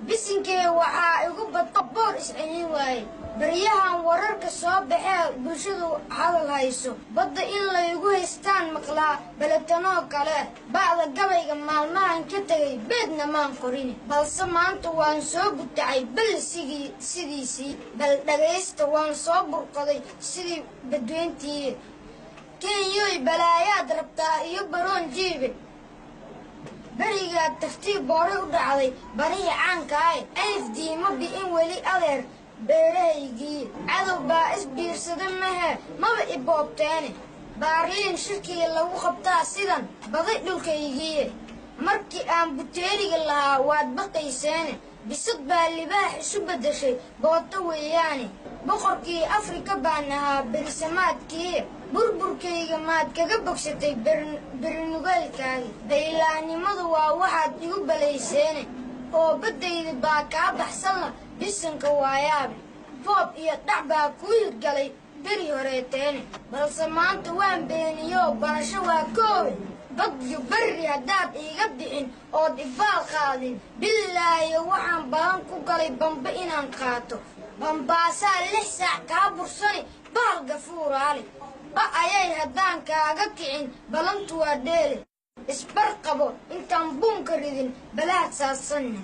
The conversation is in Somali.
bisinkee waxaa igu badqa boor iscelin waaye baryahan wararka soo baxee bulshadu hadal hayso badda in laygu haystaan maqlaa balatanoo kale bacda gabayga maalmahan ka tegay beedna maan qorin balse maanta waan soo gutacay bal sidiisii bal dhagaysta waan soo burqaday sidii badweyntii kenyoy balaayaad rabtaa iyo baroon jiibe berigaad tartiib boore u dhacday barihii caankaay alif diimo bi'in weli adeer beerahaygii cadow baa isbiirsada mahe maba i boobteene baarliin shirkii lagu qabtaa sidan baday dhulkaygii markii aan buteeriga lahaa waad baqayseene bisad baa libaax isu beddeshay booto weeyaane boqorkii afrika baan ahaa berisamaadkii burburkayga maad kaga bogsatay berinugeelkaagi daylaannimadu waa waxaad igu balayseene oo baddayda baa kaa baxsanla bisanka waayaabe boob iyo dhac baa kuu hirgalay beri horeeteene balse maanta waan beeniyo barasho waa koobe bad iyo berri haddaad iiga bixin ood ibaal qaadin bilaayo waxaan balan ku galay bamba inaan qaato bambaasaa 6 saac kaa bursani bahal gafuuraale ba ayay haddaan kaaga kicin balantu waa dheele isbar qabo intaan buunka ridin balaad saadsanne